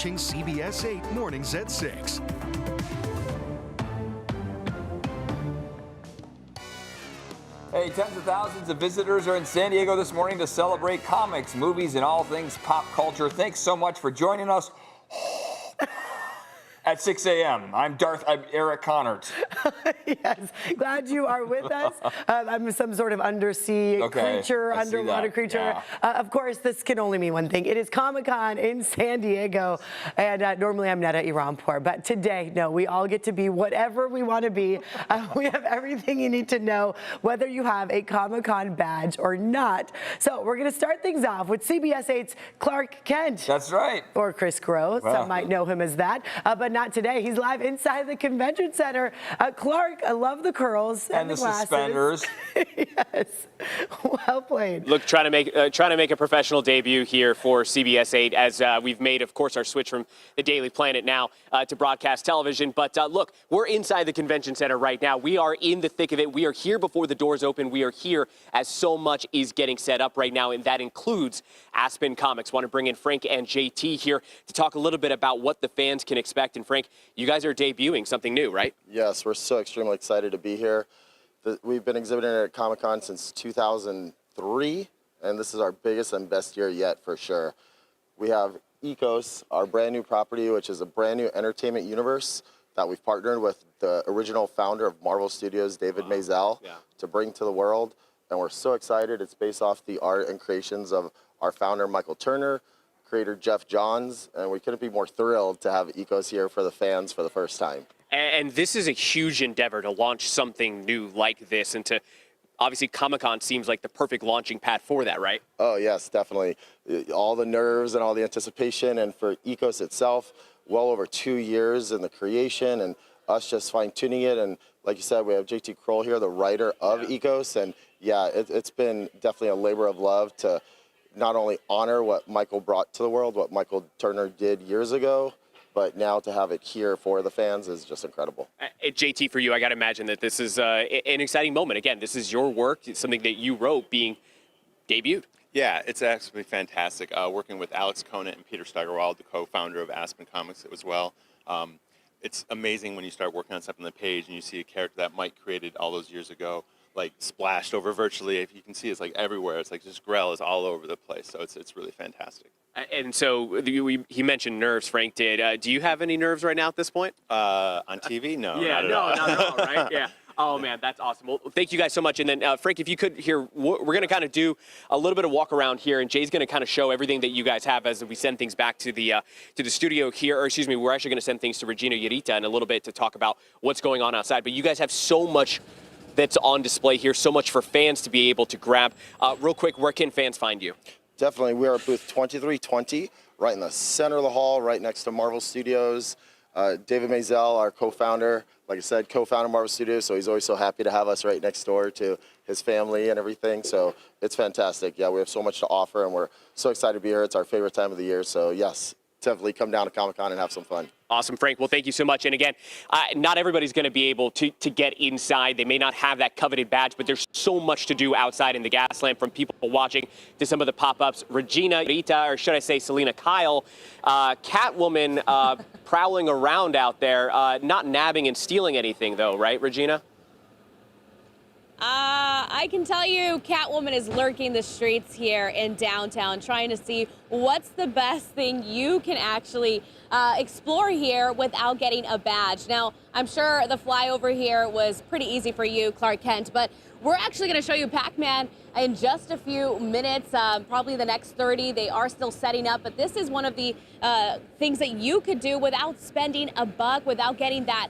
watching CBS 8 mornings at 6. Hey, tens of thousands of visitors are in San Diego this morning to celebrate comics, movies, and all things pop culture. Thanks so much for joining us at 6 a.m. I'm Eric Connert. Yes, glad you are with us. I'm some sort of undersea creature, underwater creature. Yeah. Of course, this can only mean one thing. It is Comic-Con in San Diego, and normally I'm Netta Irampur, but today, no, we all get to be whatever we want to be. We have everything you need to know, whether you have a Comic-Con badge or not. So we're going to start things off with CBS 8's Clark Kent. That's right. Or Chris Gross, some might know him as that, but not today. He's live inside the convention center. Clark, I love the curls and the glasses. Suspenders. Yes, well played. Look, trying to make a professional debut here for CBS 8 as we've made, of course, our switch from the Daily Planet now to broadcast television. But look, we're inside the convention center right now. We are in the thick of it. We are here before the doors open. We are here as so much is getting set up right now, and that includes Aspen Comics. Want to bring in Frank and JT here to talk a little bit about what the fans can expect. And Frank, you guys are debuting something new, right? Yes, we're so extremely excited to be here. We've been exhibiting at Comic-Con since 2003, and this is our biggest and best year yet for sure. We have Ecos, our brand new property, which is a brand new entertainment universe that we've partnered with the original founder of Marvel Studios, David Maisel, to bring to the world. And we're so excited. It's based off the art and creations of our founder, Michael Turner, creator Jeff Johns, and we couldn't be more thrilled to have Ecos here for the fans for the first time. And this is a huge endeavor to launch something new like this, and to obviously Comic-Con seems like the perfect launching pad for that, right? Oh yes, definitely. All the nerves and all the anticipation, and for Ecos itself, well over 2 years in the creation and us just fine-tuning it. And like you said, we have JT Kroll here, the writer of Ecos, and yeah, it's been definitely a labor of love to not only honor what Michael brought to the world, what Michael Turner did years ago, but now to have it here for the fans is just incredible. JT, for you, I got to imagine that this is an exciting moment. Again, this is your work. It's something that you wrote being debuted. Yeah, it's actually fantastic. Working with Alex Conant and Peter Steigerwald, the co-founder of Aspen Comics as well. It's amazing when you start working on something on the page and you see a character that Mike created all those years ago, like splashed over virtually. If you can see, it's like everywhere. It's like just Grell is all over the place. So it's really fantastic. And so he mentioned nerves, Frank did. Do you have any nerves right now at this point? On TV? No, yeah, not not at all, right? Yeah. Oh, man, that's awesome. Well, thank you guys so much. And then, Frank, if you could here, we're going to kind of do a little bit of walk around here, and Jay's going to kind of show everything that you guys have as we send things back to the studio here. Or excuse me, we're actually going to send things to Regina Yarita in a little bit to talk about what's going on outside. But you guys have so much that's on display here, so much for fans to be able to grab. Real quick, where can fans find you? Definitely. We are at booth 2320, right in the center of the hall, right next to Marvel Studios. David Maisel, our co-founder, like I said, co-founder of Marvel Studios, so he's always so happy to have us right next door to his family and everything. So it's fantastic. Yeah, we have so much to offer, and we're so excited to be here. It's our favorite time of the year. So yes, definitely come down to Comic-Con and have some fun. Awesome, Frank. Well, thank you so much. And again, not everybody's going to be able to get inside. They may not have that coveted badge, but there's so much to do outside in the Gaslamp, from people watching to some of the pop-ups. Regina Rita, or should I say Selena Kyle, Catwoman prowling around out there, not nabbing and stealing anything, though, right, Regina? I can tell you Catwoman is lurking the streets here in downtown, trying to see what's the best thing you can actually explore here without getting a badge. Now, I'm sure the flyover here was pretty easy for you, Clark Kent, but we're actually going to show you Pac-Man in just a few minutes, probably the next 30. They are still setting up, but this is one of the things that you could do without spending a buck, without getting that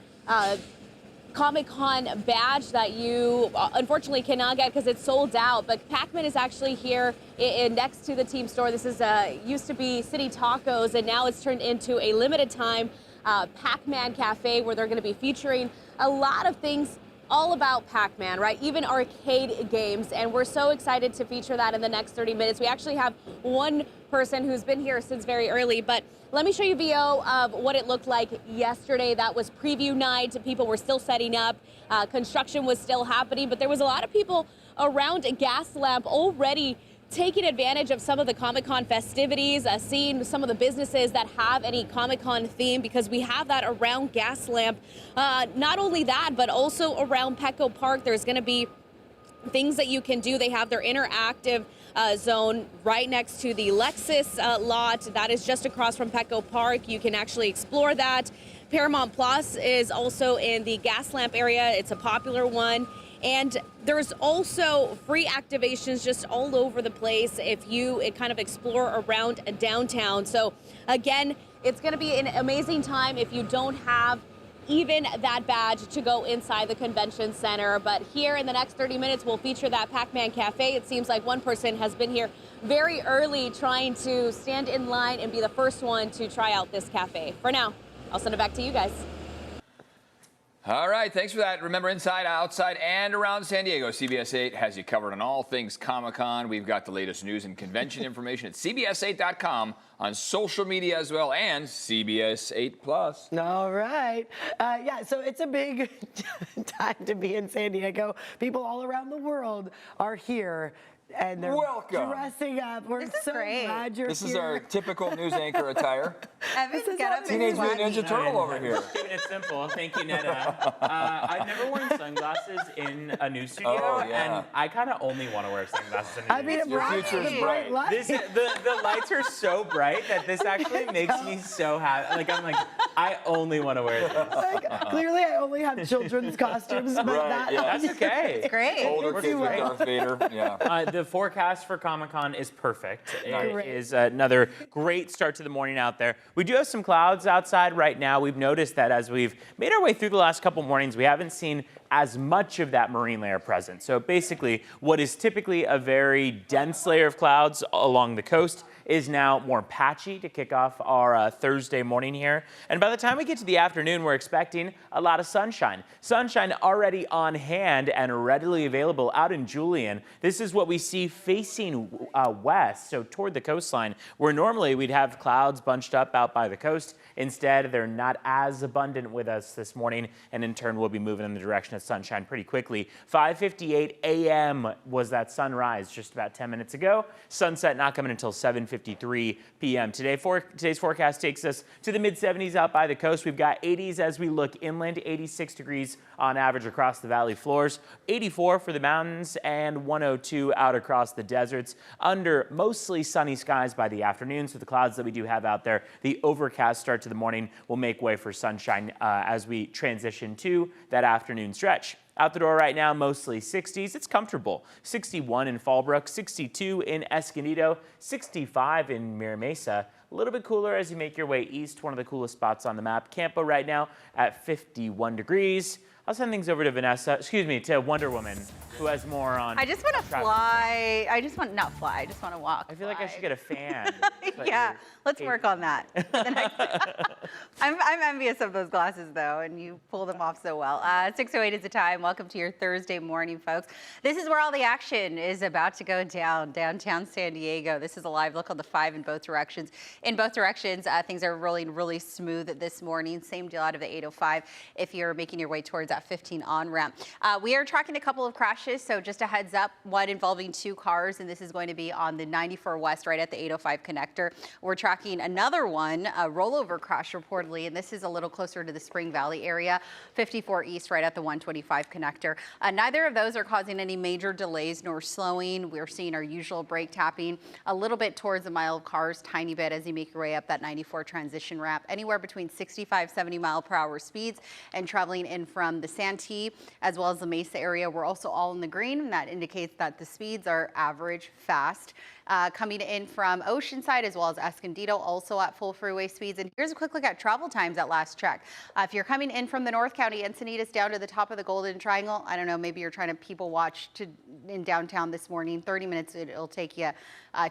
Comic-Con badge that you unfortunately cannot get because it's sold out. But Pac-Man is actually here next to the team store. This is used to be City Tacos, and now it's turned into a limited time Pac-Man Cafe, where they're going to be featuring a lot of things all about Pac-Man, right? Even arcade games. And we're so excited to feature that in the next 30 minutes. We actually have one person who's been here since very early, but let me show you a video of what it looked like yesterday. That was preview night. People were still setting up. Construction was still happening, but there was a lot of people around a gas lamp all ready taking advantage of some of the Comic-Con festivities, seeing some of the businesses that have any Comic-Con theme, because we have that around Gaslamp. Not only that, but also around Petco Park, there's going to be things that you can do. They have their interactive zone right next to the Lexus lot. That is just across from Petco Park. You can actually explore that. Paramount Plus is also in the Gaslamp area. It's a popular one. And there's also free activations just all over the place if you kind of explore around downtown. So again, it's going to be an amazing time if you don't have even that badge to go inside the convention center. But here in the next 30 minutes, we'll feature that Pac-Man Cafe. It seems like one person has been here very early trying to stand in line and be the first one to try out this cafe. For now, I'll send it back to you guys. All right, thanks for that. Remember, inside, outside, and around San Diego, CBS 8 has you covered on all things Comic-Con. We've got the latest news and convention information at CBS8.com, on social media as well, and CBS 8 Plus. All right. Yeah, so it's a big time to be in San Diego. People all around the world are here. And they're dressing up. We're so glad you're here. This is our typical news anchor attire. Evan's got up Teenage Mutant Ninja Turtle over here. Keeping it simple. Thank you, Netta. I've never worn sunglasses in a news studio, and I kind of only want to wear sunglasses in a news studio. Your future is bright. The lights are so bright that this actually makes me so happy. Like, I'm like, I only want to wear this. Like, clearly, I only have children's costumes, but that's okay. It's great. Older kids with Darth Vader. Yeah. The forecast for Comic-Con is perfect. It is another great start to the morning out there. We do have some clouds outside right now. We've noticed that as we've made our way through the last couple mornings, we haven't seen as much of that marine layer present. So basically, what is typically a very dense layer of clouds along the coast is now more patchy to kick off our Thursday morning here. And by the time we get to the afternoon, we're expecting a lot of sunshine. Sunshine already on hand and readily available out in Julian. This is what we see facing west, so toward the coastline, where normally we'd have clouds bunched up out by the coast. Instead, they're not as abundant with us this morning, and in turn, we'll be moving in the direction of sunshine pretty quickly. 5:58 a.m. was that sunrise just about 10 minutes ago. Sunset not coming until 7:53 p.m. Today's forecast takes us to the mid-70s out by the coast. We've got 80s as we look inland, 86 degrees on average across the valley floors, 84 for the mountains, and 102 out across the deserts. Under mostly sunny skies by the afternoon, so the clouds that we do have out there, the overcast start to the morning will make way for sunshine as we transition to that afternoon stretch. Out the door right now, mostly 60s. It's comfortable. 61 in Fallbrook, 62 in Escondido, 65 in Mira Mesa. A little bit cooler as you make your way east, one of the coolest spots on the map. Campo right now at 51 degrees. I'll send things over to to Wonder Woman, who has more on. I just want to fly. I just want to walk. I feel like I should get a fan. Yeah, let's work on that. I'm envious of those glasses, though, and you pull them off so well. 6:08 is the time. Welcome to your Thursday morning, folks. This is where all the action is about to go down, downtown San Diego. This is a live look on the 5 in both directions. In both directions, things are rolling really smooth this morning. Same deal out of the 805 if you're making your way towards that 15 on-ramp. We are tracking a couple of crashes, so just a heads up, one involving 2 cars, and this is going to be on the 94 West right at the 805 connector. We're tracking another one, a rollover crash reportedly, and this is a little closer to the Spring Valley area, 54 East right at the 125 connector. Neither of those are causing any major delays nor slowing. We're seeing our usual brake tapping a little bit towards the mile of cars, tiny bit as you make your way up that 94 transition ramp, anywhere between 65, 70 mile per hour speeds, and traveling in from the Santee as well as the Mesa area. We're also all in the green, and that indicates that the speeds are average fast. Coming in from Oceanside as well as Escondido, also at full freeway speeds. And here's a quick look at travel times at last check. If you're coming in from the North County, Encinitas down to the top of the Golden Triangle, I don't know, maybe you're trying to people watch in downtown this morning. 30 minutes it'll take you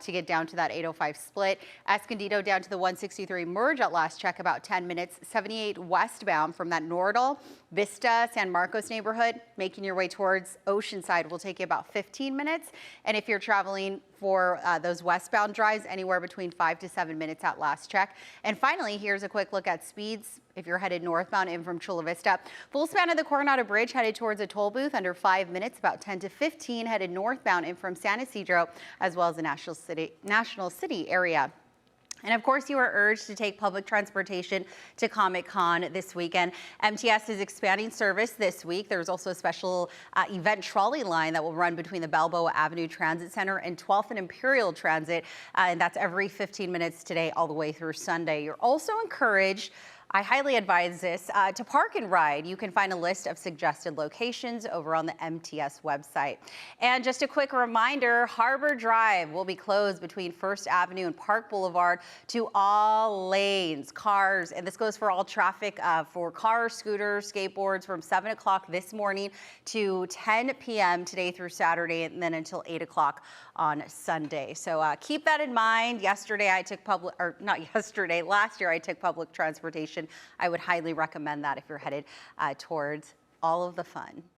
to get down to that 805 split. Escondido down to the 163 merge at last check, about 10 minutes. 78 westbound from that Nordal, Vista, area, San Marcos neighborhood, making your way towards Oceanside will take you about 15 minutes. And if you're traveling for those westbound drives, anywhere between 5 to 7 minutes at last check. And finally, here's a quick look at speeds. If you're headed northbound in from Chula Vista, full span of the Coronado Bridge headed towards a toll booth under 5 minutes, about 10 to 15 headed northbound in from San Isidro, as well as the National City area. And of course, you are urged to take public transportation to Comic-Con this weekend. MTS is expanding service this week. There's also a special event trolley line that will run between the Balboa Avenue Transit Center and 12th and Imperial Transit. And that's every 15 minutes today all the way through Sunday. You're also encouraged, I highly advise this, to park and ride. You can find a list of suggested locations over on the MTS website. And just a quick reminder, Harbor Drive will be closed between First Avenue and Park Boulevard to all lanes, cars, and this goes for all traffic for cars, scooters, skateboards from 7 o'clock this morning to 10 p.m. today through Saturday, and then until 8 o'clock on Sunday. So keep that in mind. Last year I took public transportation. I would highly recommend that if you're headed towards all of the fun.